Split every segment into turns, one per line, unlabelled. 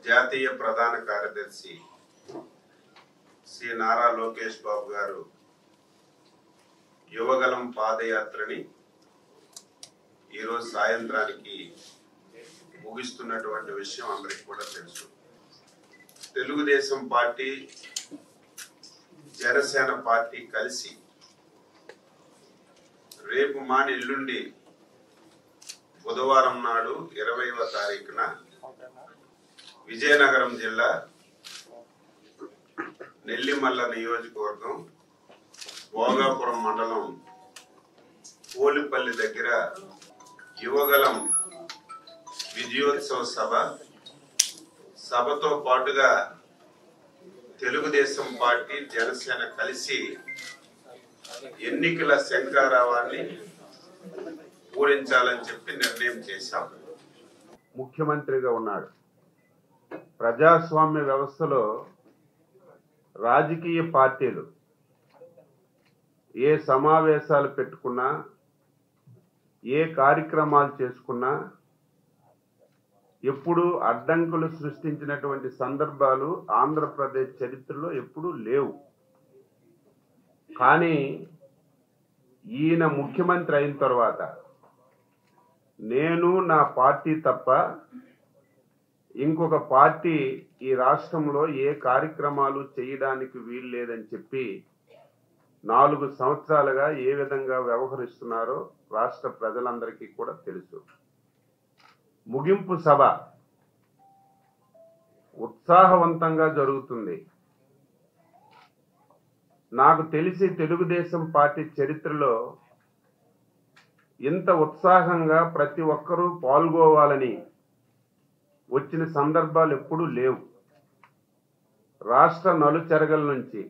జాతీయ ప్రధాన కార్యదర్శి శ్రీ నారా లోకేష్ బాబు గారు యువగలం పాదయాత్రని ఈరోజు సాయంత్రానికి ముగిస్తున్నటువంటి విషయం అందరికీ కూడా తెలుసు. తెలుగుదేశం పార్టీ, జనసేన పార్టీ కలిసి రేపు మాని ఎల్లుండి బుధవారం నాడు 20వ తారీఖున విజయనగరం జిల్లా నెల్లిమల్ల నియోజకవర్గం భోగాపురం మండలం పోలిపల్లి దగ్గర యువగలం విజయోత్సవ సభతో పాటుగా తెలుగుదేశం పార్టీ, జనసేన కలిసి ఎన్నికల శంఖారావాన్ని పూరించాలని చెప్పి నిర్ణయం చేశాం. ముఖ్యమంత్రిగా ఉన్నాడు. ప్రజాస్వామ్య వ్యవస్థలో రాజకీయ పార్టీలు ఏ సమావేశాలు పెట్టుకున్నా, ఏ కార్యక్రమాలు చేసుకున్నా ఎప్పుడు అడ్డంకులు సృష్టించినటువంటి సందర్భాలు ఆంధ్రప్రదేశ్ చరిత్రలో ఎప్పుడూ లేవు. కానీ ఈయన ముఖ్యమంత్రి అయిన తర్వాత నేను, నా పార్టీ తప్ప ఇంకొక పార్టీ ఈ రాష్ట్రంలో ఏ కార్యక్రమాలు చేయడానికి వీలు లేదని చెప్పి 4 సంవత్సరాలుగా ఏ విధంగా వ్యవహరిస్తున్నారో రాష్ట్ర ప్రజలందరికీ కూడా తెలుసు. ముగింపు సభ ఉత్సాహవంతంగా జరుగుతుంది. నాకు తెలిసి తెలుగుదేశం పార్టీ చరిత్రలో ఇంత ఉత్సాహంగా ప్రతి ఒక్కరూ పాల్గొవాలని వచ్చిన సందర్భాలు ఎప్పుడూ లేవు. రాష్ట్ర నలుచెరగల నుంచి,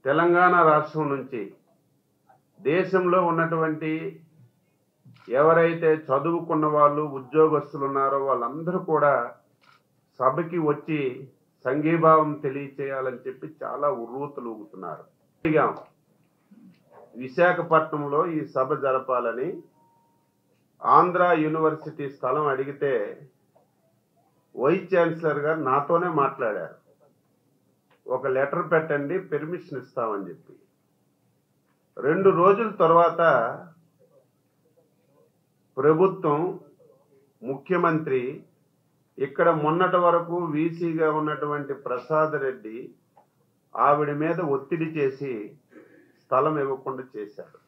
తెలంగాణ రాష్ట్రం నుంచి, దేశంలో ఉన్నటువంటి ఎవరైతే చదువుకున్న వాళ్ళు, ఉద్యోగస్తులు ఉన్నారో వాళ్ళందరూ కూడా సభకి వచ్చి సంఘీభావం తెలియచేయాలని చెప్పి చాలా ఉర్రూతలు ఊగుతున్నారు. విశాఖపట్నంలో ఈ సభ జరపాలని ఆంధ్ర యూనివర్సిటీ స్థలం అడిగితే వైస్ ఛాన్సలర్ గారు నాతోనే మాట్లాడారు. ఒక లెటర్ పెట్టండి, పెర్మిషన్ ఇస్తామని చెప్పి. 2 రోజుల తర్వాత ప్రభుత్వం, ముఖ్యమంత్రి, ఇక్కడ మొన్నటి వరకు వీసీగా ఉన్నటువంటి ప్రసాద్ రెడ్డి ఆవిడ మీద ఒత్తిడి చేసి స్థలం ఇవ్వకుండా చేశారు.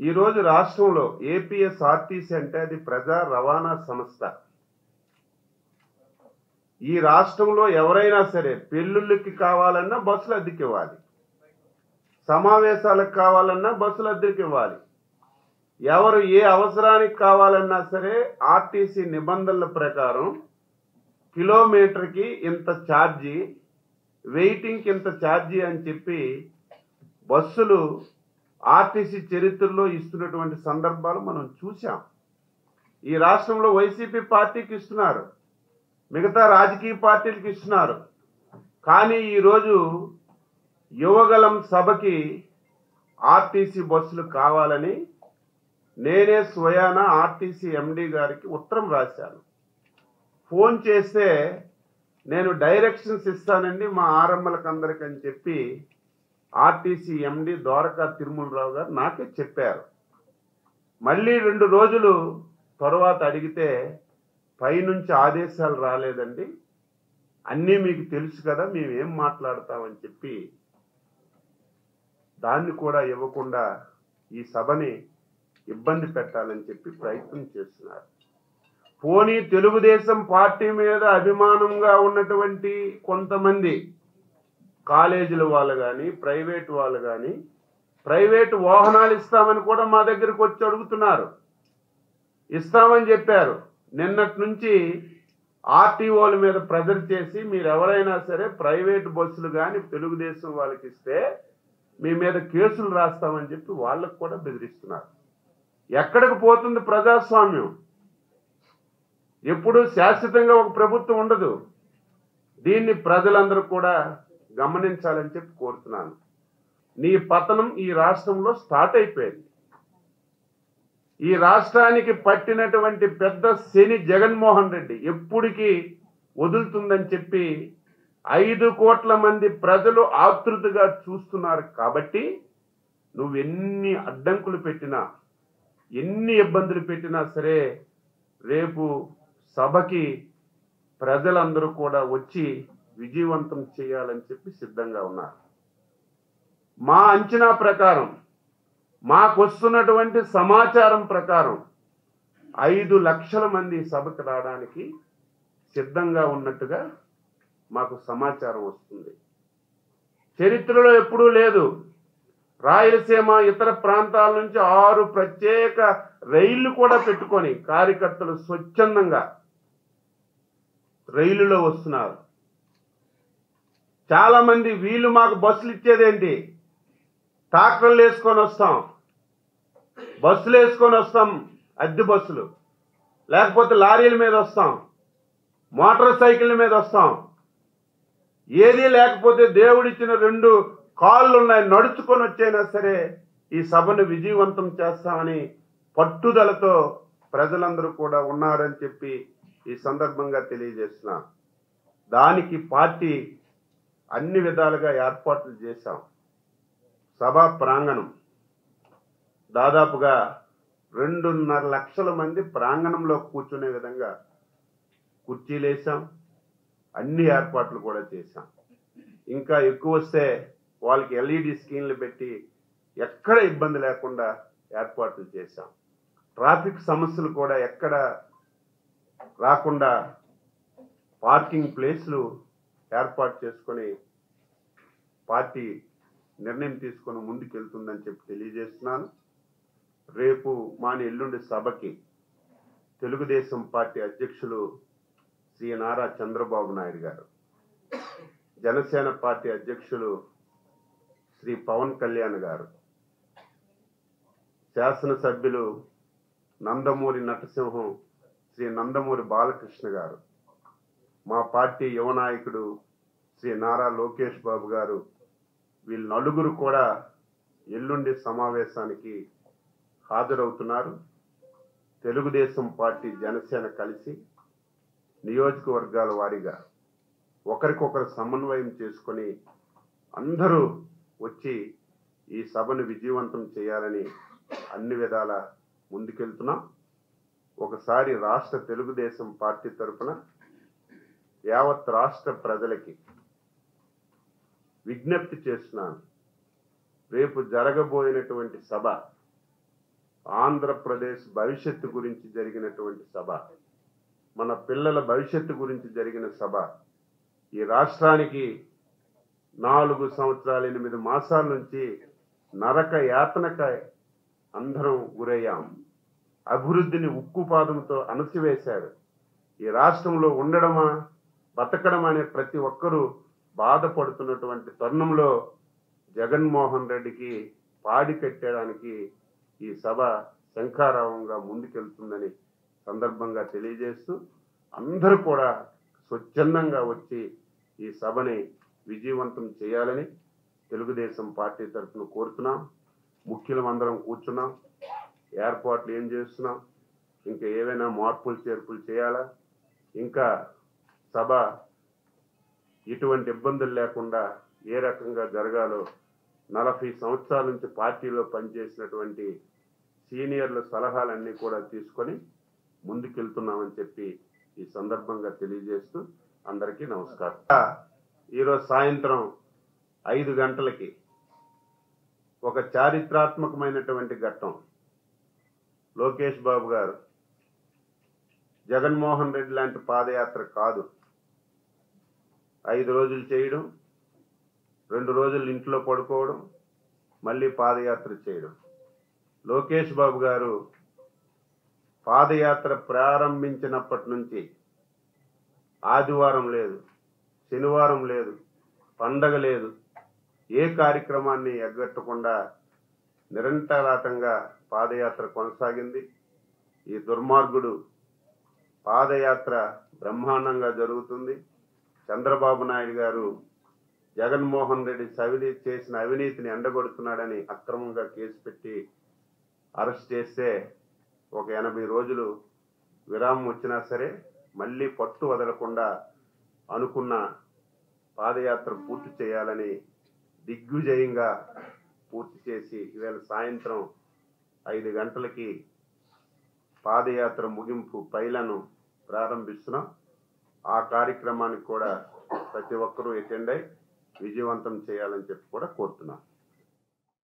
ఈరోజు రాష్ట్రంలో ఏపీఎస్ఆర్టీసీ అంటే అది ప్రజా రవాణా సంస్థ. ఈ రాష్ట్రంలో ఎవరైనా సరే పెళ్ళిళ్ళకి కావాలన్నా బస్సులు అద్దెకి ఇవ్వాలి, సమావేశాలకు కావాలన్నా బస్సులు అద్దెకి ఇవ్వాలి. ఎవరు ఏ అవసరానికి కావాలన్నా సరే ఆర్టీసీ నిబంధనల ప్రకారం కిలోమీటర్కి ఇంత ఛార్జీ, వెయిటింగ్కి ఇంత ఛార్జీ అని చెప్పి బస్సులు ఆర్టీసీ చరిత్రలో ఇస్తున్నటువంటి సందర్భాలు మనం చూసాం. ఈ రాష్ట్రంలో వైసీపీ పార్టీకి ఇస్తున్నారు, మిగతా రాజకీయ పార్టీలకు ఇస్తున్నారు. కానీ ఈరోజు యువగలం సభకి ఆర్టీసీ బస్సులు కావాలని నేనే స్వయాన ఆర్టీసీ ఎండీ గారికి ఉత్తరం రాశాను. ఫోన్ చేస్తే నేను డైరెక్షన్స్ ఇస్తానండి మా ఆర్ఎంఎల్కి అందరికి అని చెప్పి ఆర్టీసీ ఎండీ ద్వారకా తిరుమలరావు గారు నాకే చెప్పారు. మళ్ళీ 2 రోజులు తర్వాత అడిగితే పైనుంచి ఆదేశాలు రాలేదండి, అన్నీ మీకు తెలుసు కదా, మేమేం మాట్లాడతామని చెప్పి దాన్ని కూడా ఇవ్వకుండా ఈ సభని ఇబ్బంది పెట్టాలని చెప్పి ప్రయత్నం చేస్తున్నారు. పోనీ తెలుగుదేశం పార్టీ మీద అభిమానంగా ఉన్నటువంటి కొంతమంది కాలేజీల వాళ్ళు కానీ, ప్రైవేటు వాళ్ళు కానీ, ప్రైవేటు వాహనాలు ఇస్తామని కూడా మా దగ్గరకు వచ్చి అడుగుతున్నారు. ఇస్తామని చెప్పారు. నిన్నటి నుంచి ఆర్టీఓల మీద ప్రెజర్ చేసి మీరు ఎవరైనా సరే ప్రైవేటు బస్సులు కానీ తెలుగుదేశం వాళ్ళకి ఇస్తే మీ మీద కేసులు రాస్తామని చెప్పి వాళ్ళకు కూడా బెదిరిస్తున్నారు. ఎక్కడికి పోతుంది ప్రజాస్వామ్యం? ఎప్పుడు శాశ్వతంగా ఒక ప్రభుత్వం ఉండదు. దీన్ని ప్రజలందరూ కూడా గమనించాలని చెప్పి కోరుతున్నాను. నీ పతనం ఈ రాష్ట్రంలో స్టార్ట్ అయిపోయింది. ఈ రాష్ట్రానికి పట్టినటువంటి పెద్ద శని జగన్మోహన్ రెడ్డి ఎప్పటికీ వదులుతుందని చెప్పి 5 కోట్ల మంది ప్రజలు ఆతృతగా చూస్తున్నారు. కాబట్టి నువ్వు ఎన్ని అడ్డంకులు పెట్టినా, ఎన్ని ఇబ్బందులు పెట్టినా సరే రేపు సభకి ప్రజలందరూ కూడా వచ్చి విజయవంతం చేయాలని చెప్పి సిద్ధంగా ఉన్నారు. మా అంచనా ప్రకారం, మాకు వస్తున్నటువంటి సమాచారం ప్రకారం 5 లక్షల మంది సభకు రావడానికి సిద్ధంగా ఉన్నట్టుగా మాకు సమాచారం వస్తుంది. చరిత్రలో ఎప్పుడూ లేదు. రాయలసీమ ఇతర ప్రాంతాల నుంచి 6 ప్రత్యేక రైళ్లు కూడా పెట్టుకొని కార్యకర్తలు స్వచ్ఛందంగా రైలులో వస్తున్నారు. చాలా మంది వీళ్ళు మాకు బస్సులు ఇచ్చేదేంటి, ట్రాక్టర్లు వేసుకొని వస్తాం, బస్సులు వేసుకొని వస్తాం, అద్దె బస్సులు, లేకపోతే లారీల మీద వస్తాం, మోటార్ సైకిళ్ళ మీద వస్తాం, ఏదీ లేకపోతే దేవుడిచ్చిన 2 కాళ్ళు ఉన్నాయి, నడుచుకొని వచ్చైనా సరే ఈ సభను విజయవంతం చేస్తామని పట్టుదలతో ప్రజలందరూ కూడా ఉన్నారని చెప్పి ఈ సందర్భంగా తెలియజేస్తున్నా. దానికి పార్టీ అన్ని విధాలుగా ఏర్పాట్లు చేశాం. సభా ప్రాంగణం దాదాపుగా 2.5 లక్షల మంది ప్రాంగణంలో కూర్చునే విధంగా కుర్చీలు వేసాం. అన్ని ఏర్పాట్లు కూడా చేశాం. ఇంకా ఎక్కువ వస్తే వాళ్ళకి LED స్క్రీన్లు పెట్టి ఎక్కడ ఇబ్బంది లేకుండా ఏర్పాట్లు చేశాం. ట్రాఫిక్ సమస్యలు కూడా ఎక్కడ రాకుండా పార్కింగ్ ప్లేస్లు ఏర్పాటు చేసుకొని పార్టీ నిర్ణయం తీసుకొని ముందుకెళ్తుందని చెప్పి తెలియజేస్తున్నాను. రేపు మాని ఎల్లుండి సభకి తెలుగుదేశం పార్టీ అధ్యక్షులు శ్రీ నారా చంద్రబాబు నాయుడు గారు, జనసేన పార్టీ అధ్యక్షులు శ్రీ పవన్ కళ్యాణ్ గారు, శాసనసభ్యులు నందమూరి నటసింహం శ్రీ నందమూరి బాలకృష్ణ గారు, మా పార్టీ యువ నాయకుడు శ్రీ నారా లోకేష్ బాబు గారు, వీళ్ళు నలుగురు కూడా ఎల్లుండి సమావేశానికి హాజరవుతున్నారు. తెలుగుదేశం పార్టీ జనసేన కలిసి నియోజకవర్గాల వారీగా ఒకరికొకరు సమన్వయం చేసుకొని అందరూ వచ్చి ఈ సభను విజయవంతం చేయాలని అన్ని విధాల ముందుకెళ్తున్నాం. ఒకసారి రాష్ట్ర తెలుగుదేశం పార్టీ తరఫున యావత్ రాష్ట్ర ప్రజలకి విజ్ఞప్తి చేస్తున్నాను. రేపు జరగబోయినటువంటి సభ ఆంధ్రప్రదేశ్ భవిష్యత్తు గురించి జరిగినటువంటి సభ, మన పిల్లల భవిష్యత్తు గురించి జరిగిన సభ. ఈ రాష్ట్రానికి 4 సంవత్సరాలు 8 మాసాల నుంచి నరక యాతనక అందరం గురయ్యాం. అభివృద్ధిని ఉక్కుపాదంతో అణచివేశారు. ఈ రాష్ట్రంలో ఉండడమా బతకడం అనే ప్రతి ఒక్కరూ బాధపడుతున్నటువంటి తరుణంలో జగన్మోహన్ రెడ్డికి పాడి కట్టడానికి ఈ సభ శంఖారావంగా ముందుకెళ్తుందని సందర్భంగా తెలియజేస్తూ అందరూ కూడా స్వచ్ఛందంగా వచ్చి ఈ సభని విజయవంతం చేయాలని తెలుగుదేశం పార్టీ తరఫున కోరుతున్నాం. ముఖ్యులం అందరం కూర్చున్నాం, ఏర్పాట్లు ఏం చేస్తున్నాం, ఇంకా ఏవైనా మార్పులు చేర్పులు చేయాలా, ఇంకా సభ ఎటువంటి ఇబ్బందులు లేకుండా ఏ రకంగా జరగాలో 40 సంవత్సరాల నుంచి పార్టీలో పనిచేసినటువంటి సీనియర్ల సలహాలన్నీ కూడా తీసుకొని ముందుకెళ్తున్నామని చెప్పి ఈ సందర్భంగా తెలియజేస్తూ అందరికీ నమస్కారం. ఈరోజు సాయంత్రం 5 గంటలకి ఒక చారిత్రాత్మకమైనటువంటి ఘట్టం. లోకేష్ బాబు గారు జగన్మోహన్ రెడ్డి లాంటి పాదయాత్ర కాదు, 5 రోజులు చేయడం, 2 రోజులు ఇంట్లో పడుకోవడం, మళ్ళీ పాదయాత్ర చేయడం. లోకేష్ బాబు గారు పాదయాత్ర ప్రారంభించినప్పటి నుంచి ఆదివారం లేదు, శనివారం లేదు, పండగ లేదు, ఏ కార్యక్రమాన్ని ఎగ్గట్టకుండా నిరంతరాటంగా పాదయాత్ర కొనసాగింది. ఈ దుర్మార్గుడు పాదయాత్ర బ్రహ్మాండంగా జరుగుతుంది. చంద్రబాబు నాయుడు గారు జగన్మోహన్ రెడ్డి చేసిన అవినీతిని ఎండగొడుతున్నాడని అక్రమంగా కేసు పెట్టి అరెస్ట్ చేస్తే ఒక 80 రోజులు విరామం వచ్చినా సరే మళ్ళీ పట్టు వదలకుండా అనుకున్న పాదయాత్ర పూర్తి చేయాలని దిగ్విజయంగా పూర్తి చేసి ఈవేళ సాయంత్రం 5 గంటలకి పాదయాత్ర ముగింపు పైలను ప్రారంభిస్తున్నాం. ఆ కార్యక్రమానికి కూడా ప్రతి ఒక్కరూ అటెండ్ అయి విజయవంతం చేయాలని చెప్పి కూడా కోరుతున్నాం.